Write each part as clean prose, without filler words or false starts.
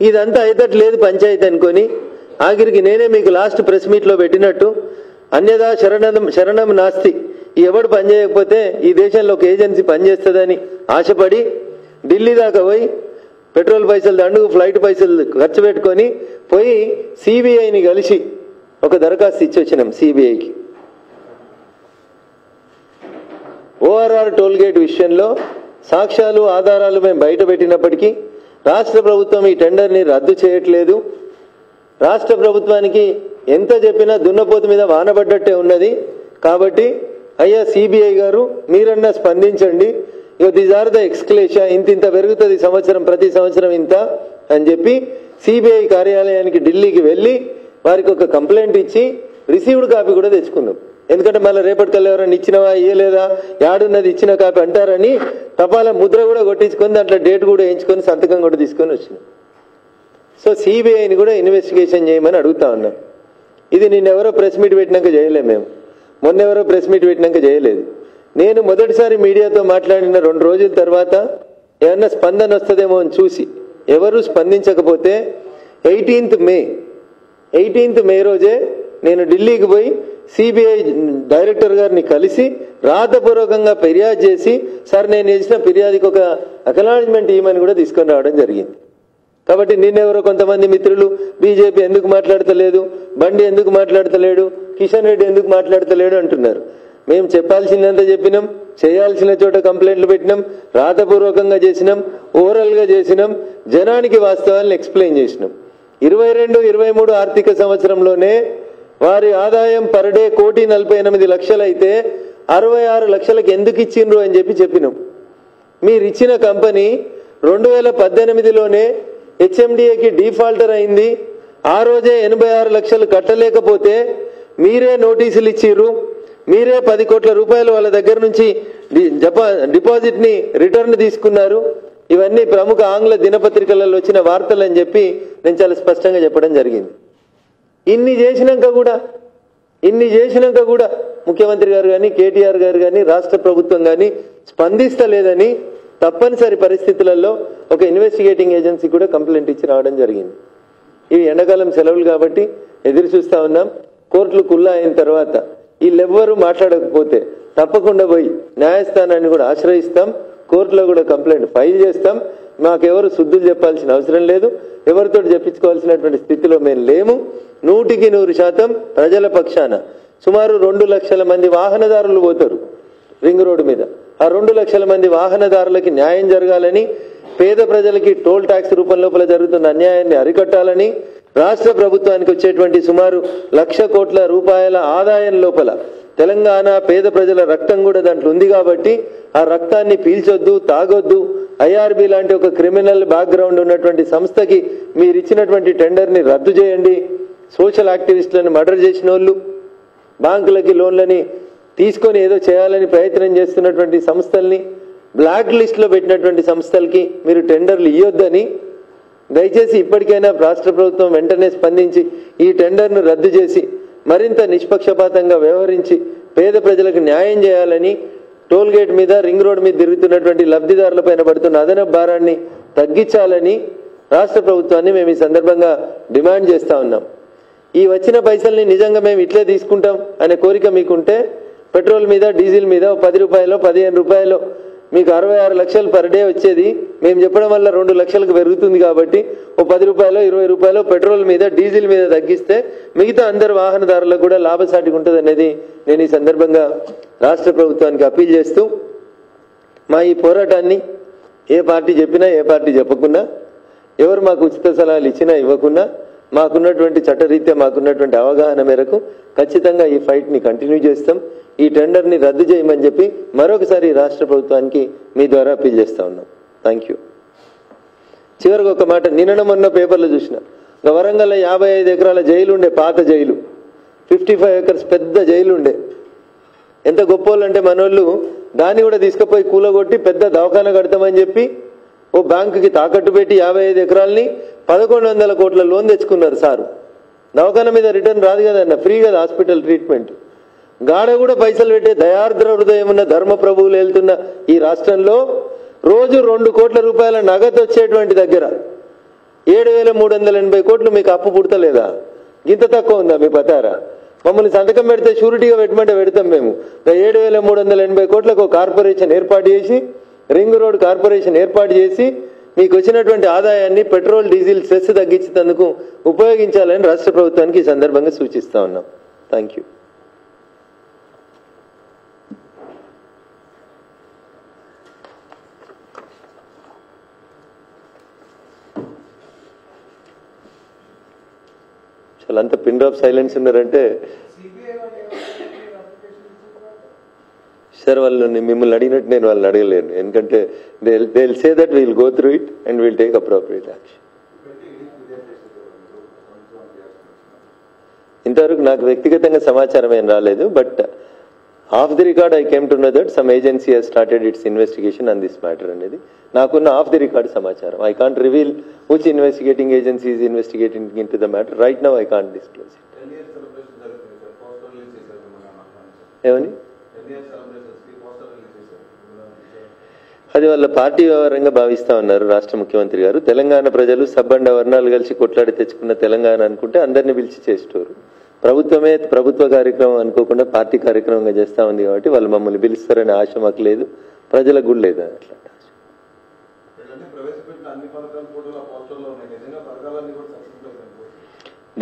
ఇదంతా అయ్యేటట్లేదు పంచాయతీ అనుకొని ఆఖరికి నేనే మీకు లాస్ట్ ప్రెస్ మీట్లో పెట్టినట్టు అన్యదా శరణం నాస్తి, ఎవడు పనిచేయకపోతే ఈ దేశంలో ఒక ఏజెన్సీ పనిచేస్తుందని ఆశపడి ఢిల్లీ దాకా పోయి పెట్రోల్ పైసలు దండుకు ఫ్లైట్ పైసలు ఖర్చు పెట్టుకొని పోయి సిబిఐని కలిసి ఒక దరఖాస్తు ఇచ్చి వచ్చినాం సిబిఐకి. ఓఆర్ఆర్ టోల్ గేట్ విషయంలో సాక్ష్యాలు ఆధారాలు మేము బయట పెట్టినప్పటికీ రాష్ట్ర ప్రభుత్వం ఈ టెండర్ని రద్దు చేయట్లేదు. రాష్ట్ర ప్రభుత్వానికి ఎంత చెప్పినా దున్నపోతు మీద వానబడ్డట్టే ఉన్నది. కాబట్టి అయ్యా సిబిఐ గారు మీరన్నా స్పందించండి, దీస్ ఆర్ ద ఎక్స్క్లేషా, ఇంత పెరుగుతుంది సంవత్సరం, ప్రతి సంవత్సరం ఇంత అని చెప్పి సిబిఐ కార్యాలయానికి ఢిల్లీకి వెళ్ళి వారికి ఒక కంప్లైంట్ ఇచ్చి రిసీవ్డ్ కాపీ కూడా తెచ్చుకున్నాం. ఎందుకంటే మళ్ళీ రేపటికల్లా ఎవరైనా ఇచ్చినవా ఇయ్యలేదా యాడున్నది ఇచ్చిన కాపీ అంటారని తపాలా ముద్ర కూడా కొట్టించుకొని దాంట్లో డేట్ కూడా వేయించుకొని సంతకం కూడా తీసుకొని వచ్చినాం. సో సిబిఐని కూడా ఇన్వెస్టిగేషన్ చేయమని అడుగుతా ఉన్నాం. ఇది నిన్నెవరో ప్రెస్ మీట్ పెట్టినాక చేయలేము, మేము మొన్నెవరో ప్రెస్ మీట్ పెట్టినాక చేయలేదు. నేను మొదటిసారి మీడియాతో మాట్లాడిన 2 రోజుల తర్వాత ఏమన్నా స్పందన వస్తుందేమో అని చూసి ఎవరు స్పందించకపోతే 18th మే రోజే నేను ఢిల్లీకి పోయి సిబిఐ డైరెక్టర్ గారిని కలిసి రాతపూర్వకంగా ఫిర్యాదు చేసి సార్ నేను చేసిన ఫిర్యాదుకి ఒక అక్నాలెడ్జ్మెంట్ ఇవ్వమని కూడా తీసుకొని రావడం జరిగింది. కాబట్టి నిన్నెవరో కొంతమంది మిత్రులు బీజేపీ ఎందుకు మాట్లాడతలేదు, బండి ఎందుకు మాట్లాడతలేడు, కిషన్ రెడ్డి ఎందుకు మాట్లాడతలేడు అంటున్నారు. మేము చెప్పాల్సిందంతా చెప్పినాం, చేయాల్సిన చోట కంప్లైంట్లు పెట్టినాం, రాతపూర్వకంగా చేసినాం, ఓరల్గా చేసినాం, జనానికి వాస్తవాలను ఎక్స్ప్లెయిన్ చేసినాం. 22-23 ఆర్థిక సంవత్సరంలోనే వారి ఆదాయం పర్ డే 1,48,00,000 అయితే 66 లక్షలకు ఎందుకు ఇచ్చిండ్రు అని చెప్పినాం. మీరు ఇచ్చిన కంపెనీ 2018లోనే హెచ్ఎండిఏకి డిఫాల్టర్ అయింది. ఆ రోజే 86 లక్షలు కట్టలేకపోతే మీరే నోటీసులు ఇచ్చిర్రు, మీరే 10 కోట్ల రూపాయలు వాళ్ళ దగ్గర నుంచి డిపాజిట్ ని రిటర్న్ తీసుకున్నారు. ఇవన్నీ ప్రముఖ ఆంగ్ల దినపత్రికలలో వచ్చిన వార్తలు అని చెప్పి నేను చాలా స్పష్టంగా చెప్పడం జరిగింది. ఇన్ని చేసినాక కూడా ముఖ్యమంత్రి గారు కానీ కేటీఆర్ గారు కానీ రాష్ట్ర ప్రభుత్వం కానీ స్పందిస్తలేదని తప్పనిసరి పరిస్థితులలో ఒక ఇన్వెస్టిగేటింగ్ ఏజెన్సీ కూడా కంప్లైంట్ ఇచ్చి రావడం జరిగింది. ఇవి ఎండాకాలం సెలవులు కాబట్టి ఎదురు చూస్తా ఉన్నాం. కోర్టులు కుల్లా అయిన తర్వాత వీళ్ళెవ్వరూ మాట్లాడకపోతే తప్పకుండా పోయి న్యాయస్థానాన్ని కూడా ఆశ్రయిస్తాం, కోర్టులో కూడా కంప్లైంట్ ఫైల్ చేస్తాం. మాకెవరు శుద్ధులు చెప్పాల్సిన అవసరం లేదు, ఎవరితో చెప్పించుకోవాల్సినటువంటి స్థితిలో మేము లేము. 100% ప్రజల పక్షాన సుమారు 2 లక్షల మంది వాహనదారులు పోతారు రింగ్ రోడ్డు మీద. ఆ 2 లక్షల మంది వాహనదారులకి న్యాయం జరగాలని, పేద ప్రజలకి టోల్ ట్యాక్స్ రూపం లోపల జరుగుతున్న అన్యాయాన్ని అరికట్టాలని, రాష్ట్ర ప్రభుత్వానికి వచ్చేటువంటి సుమారు 1,00,000 కోట్ల రూపాయల ఆదాయం లోపల తెలంగాణ పేద ప్రజల రక్తం కూడా దాంట్లో ఉంది. కాబట్టి ఆ రక్తాన్ని పీల్చొద్దు, తాగొద్దు. ఐఆర్బి లాంటి ఒక క్రిమినల్ బ్యాక్గ్రౌండ్ ఉన్నటువంటి సంస్థకి మీరు ఇచ్చినటువంటి టెండర్ని రద్దు చేయండి. సోషల్ యాక్టివిస్టులను మర్డర్ చేసిన వాళ్ళు, బ్యాంకులకి లోన్లని తీసుకొని ఏదో చేయాలని ప్రయత్నం చేస్తున్నటువంటి సంస్థల్ని, బ్లాక్ లిస్ట్లో పెట్టినటువంటి సంస్థలకి మీరు టెండర్లు ఇవ్వొద్దని దయచేసి ఇప్పటికైనా రాష్ట్ర ప్రభుత్వం వెంటనే స్పందించి ఈ టెండర్ను రద్దు చేసి మరింత నిష్పక్షపాతంగా వ్యవహరించి పేద ప్రజలకు న్యాయం చేయాలని, టోల్ గేట్ మీద రింగ్ రోడ్ మీద తిరుగుతున్నటువంటి లబ్ధిదారులపైన పడుతున్న అదనపు భారాన్ని తగ్గించాలని రాష్ట్ర ప్రభుత్వాన్ని మేము ఈ సందర్భంగా డిమాండ్ చేస్తా ఉన్నాం. ఈ వచ్చిన పైసల్ని నిజంగా మేము ఇట్లే తీసుకుంటాం అనే కోరిక మీకుంటే పెట్రోల్ మీద డీజిల్ మీద 10 రూపాయలు 15 రూపాయలు మీకు 66 లక్షలు పర్ డే వచ్చేది మేము చెప్పడం వల్ల 2 లక్షలకు పెరుగుతుంది. కాబట్టి 10 రూపాయలు 20 రూపాయలు పెట్రోల్ మీద డీజిల్ మీద తగ్గిస్తే మిగతా అందరు వాహనదారులకు కూడా లాభసాటిగా ఉంటుంది అనేది నేను ఈ సందర్భంగా రాష్ట్ర ప్రభుత్వానికి అప్పీల్ చేస్తూ, మా ఈ పోరాటాన్ని ఏ పార్టీ చెప్పినా ఏ పార్టీ చెప్పకున్నా, ఎవరు మాకు ఉచిత సలహాలు ఇచ్చినా ఇవ్వకున్నా, మాకున్నటువంటి చట్టరీత్యా మాకున్నటువంటి అవగాహన మేరకు ఖచ్చితంగా ఈ ఫైట్ని కంటిన్యూ చేస్తాం. ఈ టెండర్ని రద్దు చేయమని చెప్పి మరొకసారి రాష్ట్ర ప్రభుత్వానికి మీ ద్వారా అప్పీల్ చేస్తా ఉన్నాం. Thank you. చివరికి ఒక మాట, నిన్న మొన్న పేపర్లో చూసిన వరంగల్లో 55 ఎకరాల జైలు ఉండే, పాత జైలు, 55 acres పెద్ద జైలు ఉండే. ఎంత గొప్పోళ్ళు అంటే మనోళ్ళు దాన్ని కూడా తీసుకుపోయి కూలగొట్టి పెద్ద దవాఖాన కడతామని చెప్పి ఓ బ్యాంకుకి తాకట్టు పెట్టి 55 ఎకరాలని 1,100 కోట్ల లోన్ తెచ్చుకున్నారు. సారు దవాఖాన మీద రిటర్న్ రాదు కదన్న, ఫ్రీ కదా హాస్పిటల్ ట్రీట్మెంట్. గాడ కూడా పైసలు పెట్టే దయార్ద్ర హృదయం ఉన్న ధర్మ ప్రభువులు వెళ్తున్న ఈ రాష్ట్రంలో రోజు 2 కోట్ల రూపాయల నగదు వచ్చేటువంటి దగ్గర 7,380 కోట్లు మీకు అప్పు పుడతలేదా? ఇంత తక్కువ ఉందా మీ పతారా? మమ్మల్ని సంతకం పెడితే షూరిటీగా పెట్టమంటే పెడతాం మేము. 7,380 కోట్లకు కార్పొరేషన్ ఏర్పాటు చేసి, రింగ్ రోడ్ కార్పొరేషన్ ఏర్పాటు చేసి మీకు వచ్చినటువంటి ఆదాయాన్ని పెట్రోల్ డీజిల్ సెస్ తగ్గించేందుకు ఉపయోగించాలని రాష్ట్ర ప్రభుత్వానికి ఈ సందర్భంగా సూచిస్తా ఉన్నాం. Thank you. చాలా అంత పిన్ డ్రాప్ సైలెన్స్ ఉన్నారంటే సార్ వాళ్ళు మిమ్మల్ని అడిగినట్టు నేను వాళ్ళని అడగలేను. ఎందుకంటే they will say that will go through it and will take appropriate action. ఇంతవరకు నాకు వ్యక్తిగతంగా సమాచారం ఏం రాలేదు. But off the record I came to know that some agency has started its investigation on this matter అనేది నాకున్న off the record సమాచారం. I can't reveal which investigating agency is investigating in to the matter. Right now I can't disclose it. ఏమని? అది వాళ్ళ party వ్యవహారంగా భావిస్తా ఉన్నారు రాష్ట్ర ముఖ్యమంత్రి గారు. తెలంగాణ ప్రజలు సబ్బండ వర్ణాలు కలిసి కొట్లాడి తెచ్చుకున్న తెలంగాణ అనుకుంటే అందరినీ పిలిచి చేసేటోరు. ప్రభుత్వమే ప్రభుత్వ కార్యక్రమం అనుకోకుండా పార్టీ కార్యక్రమంగా చేస్తా ఉంది కాబట్టి వాళ్ళు మమ్మల్ని పిలుస్తారనే ఆశ మాకు లేదు, ప్రజలకు కూడా లేదు. అట్లా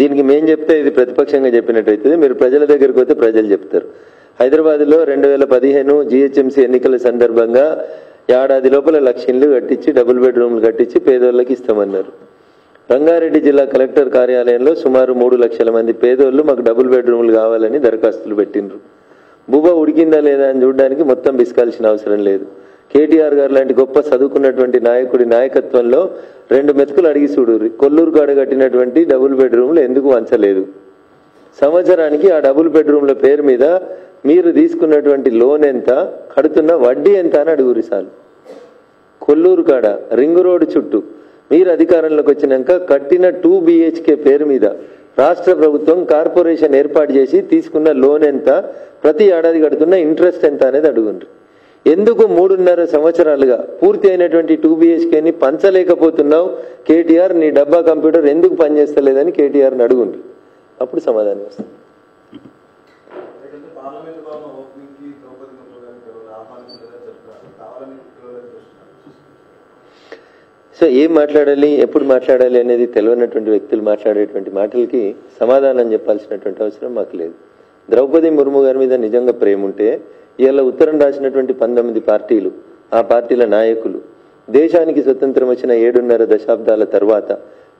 దీనికి మేం చెప్తే ఇది ప్రతిపక్షంగా చెప్పినట్టయితే, మీరు ప్రజల దగ్గరికి పోతే ప్రజలు చెప్తారు. హైదరాబాద్లో 2015 GHMC ఎన్నికల సందర్భంగా ఏడాది లోపల 1,00,000 ఇళ్లు కట్టించి, డబుల్ బెడ్రూమ్లు కట్టించి పేదోళ్ళకి ఇస్తామన్నారు. రంగారెడ్డి జిల్లా కలెక్టర్ కార్యాలయంలో సుమారు 3 లక్షల మంది పేదోళ్లు మాకు డబుల్ బెడ్రూమ్లు కావాలని దరఖాస్తులు పెట్టిండ్రు. బువ్వ ఉడికిందా లేదా అని చూడడానికి మొత్తం బిస్కాల్సిన అవసరం లేదు. కేటీఆర్ గారు లాంటి గొప్ప చదువుకున్నటువంటి నాయకుడి నాయకత్వంలో 2 మెతుకులు అడిగి చూడుర్రి. కొల్లూరు కాడ కట్టినటువంటి డబుల్ బెడ్రూమ్లు ఎందుకు వంచలేదు? సంవత్సరానికి ఆ డబుల్ బెడ్రూమ్ల పేరు మీద మీరు తీసుకున్నటువంటి లోన్ ఎంత, కడుతున్న వడ్డీ ఎంత అని అడుగురి చాలు. కొల్లూరు కాడ రింగ్ రోడ్ చుట్టూ మీరు అధికారంలోకి వచ్చినాక కట్టిన 2 BHK పేరు మీద రాష్ట్ర ప్రభుత్వం కార్పొరేషన్ ఏర్పాటు చేసి తీసుకున్న లోన్ ఎంత, ప్రతి ఏడాది కడుతున్న ఇంట్రెస్ట్ ఎంత అనేది అడుగుండ్రు. ఎందుకు 3.5 సంవత్సరాలుగా పూర్తి అయినటువంటి 2 BHKని పంచలేకపోతున్నావు కేటీఆర్? నీ డబ్బా కంప్యూటర్ ఎందుకు పనిచేస్తలేదని కేటీఆర్ని అడుగుండ్రు. అప్పుడు సమాధానం వస్తుంది. సో ఏం మాట్లాడాలి, ఎప్పుడు మాట్లాడాలి అనేది తెలియనటువంటి వ్యక్తులు మాట్లాడేటువంటి మాటలకి సమాధానం చెప్పాల్సినటువంటి అవసరం మాకు లేదు. ద్రౌపది ముర్ము గారి మీద నిజంగా ప్రేమ ఉంటే ఇవాళ ఉత్తరం రాసినటువంటి 19 పార్టీలు, ఆ పార్టీల నాయకులు, దేశానికి స్వతంత్రం వచ్చిన 7.5 దశాబ్దాల తర్వాత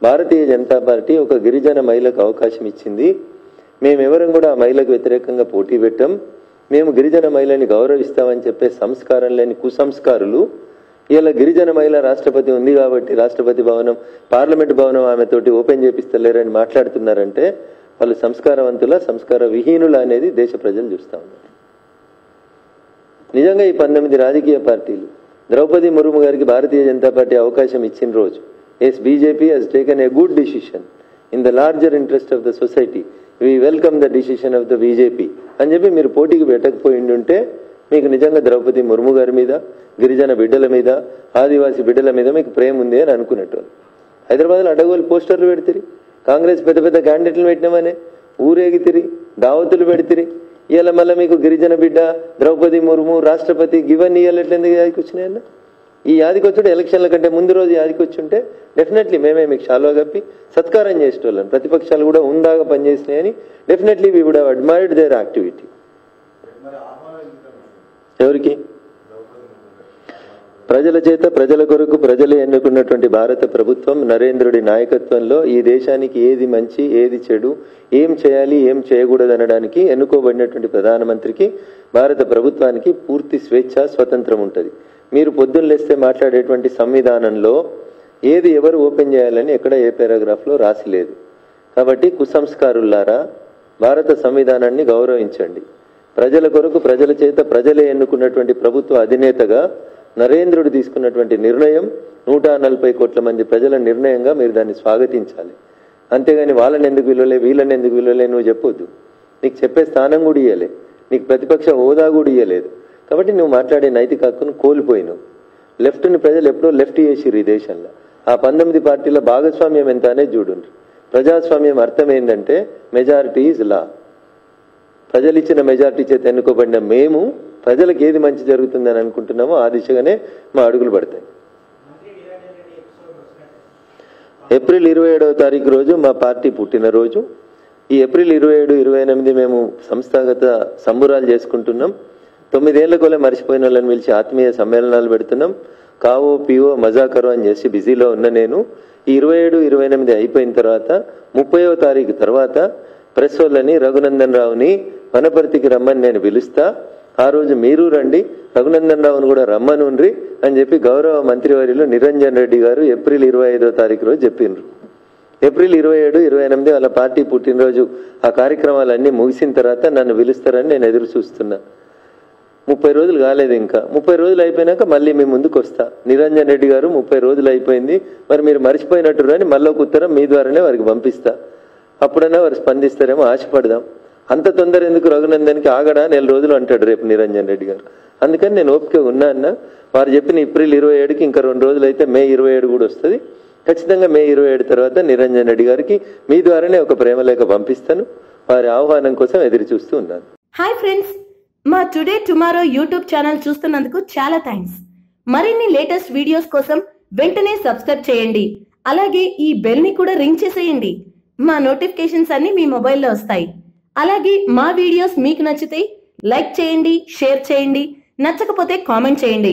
భారతీయ జనతా పార్టీ ఒక గిరిజన మహిళకు అవకాశం ఇచ్చింది. మేమెవరం కూడా ఆ మహిళకు వ్యతిరేకంగా పోటీ పెట్టాం, మేము గిరిజన మహిళని గౌరవిస్తామని చెప్పే సంస్కారం లేని కుసంస్కారులు ఇలా గిరిజన మహిళ రాష్ట్రపతి ఉంది కాబట్టి రాష్ట్రపతి భవనం, పార్లమెంట్ భవనం ఆమెతోటి ఓపెన్ చేపిస్తలేరని మాట్లాడుతున్నారంటే వాళ్ళు సంస్కారవంతుల, సంస్కార విహీనుల అనేది దేశ ప్రజలు చూస్తా ఉన్నారు. నిజంగా ఈ 19 రాజకీయ పార్టీలు ద్రౌపది ముర్ము గారికి భారతీయ జనతా పార్టీ అవకాశం ఇచ్చిన రోజు yes BJP has taken a good decision in the larger interest of the society, we welcome the decision of the BJP అని చెప్పి మీరు పోటీకి పెట్టకపోయిండుంటే మీకు నిజంగా ద్రౌపది ముర్ము గారి మీద, గిరిజన బిడ్డల మీద, ఆదివాసీ బిడ్డల మీద మీకు ప్రేమ ఉంది అని అనుకునేటోళ్ళు. హైదరాబాద్లో అడగోలు పోస్టర్లు పెడితిరి, కాంగ్రెస్ పెద్ద పెద్ద క్యాండిడేట్లు పెట్టినామనే ఊరేగితిరి, దావతులు పెడితిరి. ఇవాళ మళ్ళీ మీకు గిరిజన బిడ్డ ద్రౌపది ముర్ము రాష్ట్రపతి గివన్నీ ఇవాళ ఎట్లెందుకు యాదికి వచ్చినాయన్న? ఈ యాదికి వచ్చుంటే ఎలక్షన్ల కంటే ముందు రోజు యాదికి వచ్చుంటే డెఫినెట్లీ మేమే మీకు శాలువా కప్పి సత్కారం చేసేటోళ్ళం. ప్రతిపక్షాలు కూడా ఉందాగా పనిచేసినాయని definitely we would have admired their activity. ఎవరికి? ప్రజల చేత, ప్రజల కొరకు ప్రజలే ఎన్నుకున్నటువంటి భారత ప్రభుత్వం నరేంద్రుడి నాయకత్వంలో ఈ దేశానికి ఏది మంచి, ఏది చెడు, ఏం చేయాలి, ఏం చేయకూడదు అనడానికి ఎన్నుకోబడినటువంటి ప్రధానమంత్రికి, భారత ప్రభుత్వానికి పూర్తి స్వేచ్ఛ, స్వతంత్రం ఉంటుంది. మీరు పొద్దున్న లేస్తే మాట్లాడేటువంటి సంవిధానంలో ఏది ఎవరు ఓపెన్ చేయాలని ఎక్కడ ఏ పారాగ్రాఫ్లో రాసి లేదు. కాబట్టి కుసంస్కారులారా, భారత సంవిధానాన్ని గౌరవించండి. ప్రజల కొరకు ప్రజల చేత ప్రజలే ఎన్నుకున్నటువంటి ప్రభుత్వ అధినేతగా నరేంద్రుడు తీసుకున్నటువంటి నిర్ణయం 140 కోట్ల మంది ప్రజల నిర్ణయంగా మీరు దాన్ని స్వాగతించాలి. అంతేగాని వాళ్ళని ఎందుకు విలువలే, వీళ్ళని ఎందుకు విలువలే నువ్వు చెప్పొద్దు. నీకు చెప్పే స్థానం కూడా ఇయ్యలే, నీకు ప్రతిపక్ష హోదా కూడా ఇయ్యలేదు. కాబట్టి నువ్వు మాట్లాడే నైతిక హక్కును కోల్పోయినావు. లెఫ్ట్ని ప్రజలు ఎప్పుడో లెఫ్ట్ చేసిర్రు ఈ దేశంలో. ఆ 19 పార్టీల భాగస్వామ్యం ఎంత అనేది చూడండి. ప్రజాస్వామ్యం అర్థం ఏంటంటే మెజారిటీ ఈజ్ లా. ప్రజలు ఇచ్చిన మెజారిటీ చేత ఎన్నుకోబడిన మేము ప్రజలకు ఏది మంచి జరుగుతుందని అనుకుంటున్నామో ఆ దిశగానే మా అడుగులు పడతాయి. ఏప్రిల్ 27వ తారీఖు రోజు మా పార్టీ పుట్టినరోజు. ఈ ఏప్రిల్ 27, 28 మేము సంస్థాగత సంబురాలు చేసుకుంటున్నాం. 9 ఏళ్ల కొలే మర్చిపోయిన వాళ్ళని పిలిచి ఆత్మీయ సమ్మేళనాలు పెడుతున్నాం. కావో పివో మజాకరో అని చేసి బిజీలో ఉన్న నేను ఈ 27, 28 అయిపోయిన తర్వాత 30వ తారీఖు తర్వాత ప్రెస్ వాళ్ళని రఘునందన్ రావుని వనపర్తికి రమ్మని నేను పిలుస్తా. ఆ రోజు మీరు రండి, రఘునందన్ రావును కూడా రమ్మనుండ్రి అని చెప్పి గౌరవ మంత్రివర్యులు నిరంజన్ రెడ్డి గారు ఏప్రిల్ 25వ తారీఖు రోజు చెప్పిండ్రు. ఏప్రిల్ 27, 28 వాళ్ళ పార్టీ పుట్టినరోజు ఆ కార్యక్రమాలన్నీ ముగిసిన తర్వాత నన్ను పిలుస్తారని నేను ఎదురు చూస్తున్నా. 30 రోజులు కాలేదు, ఇంకా 30 రోజులు అయిపోయినాక మళ్ళీ మీ ముందుకు వస్తా. నిరంజన్ రెడ్డి గారు 30 రోజులు అయిపోయింది, మరి మీరు మర్చిపోయినట్టు అని మళ్ళీ ఒక ఉత్తరం మీ ద్వారానే వారికి పంపిస్తా. అప్పుడన్నా వారు స్పందిస్తారేమో, ఆశపడదాం. అంత తొందర ఎందుకు రఘునందన్కి, ఆగడా 4 రోజులు అంటాడు రేపు నిరంజన్ రెడ్డి గారు. అందుకని నేను ఓపిక ఉన్నా అన్న. వారు చెప్పిన ఏప్రిల్ 27కి ఇంకా 2 రోజులు అయితే మే 27 కూడా వస్తుంది. ఖచ్చితంగా మే 27 తర్వాత నిరంజన్ రెడ్డి గారికి మీ ద్వారానే ఒక ప్రేమలేఖ పంపిస్తాను. వారి ఆహ్వానం కోసం ఎదురు చూస్తూ ఉన్నాను. హాయ్ ఫ్రెండ్స్, మా టుడే టుమారో యూట్యూబ్ ఛానల్ చూస్తున్నందుకు చాలా థ్యాంక్స్. మరిన్ని లేటెస్ట్ వీడియోస్ కోసం వెంటనే సబ్స్క్రైబ్ చేయండి. అలాగే ఈ బెల్ ని కూడా రింగ్ చేసేయండి. మా నోటిఫికేషన్స్ అన్ని మీ మొబైల్లో వస్తాయి. అలాగే మా వీడియోస్ మీకు నచ్చితే లైక్ చేయండి, షేర్ చేయండి, నచ్చకపోతే కామెంట్ చేయండి.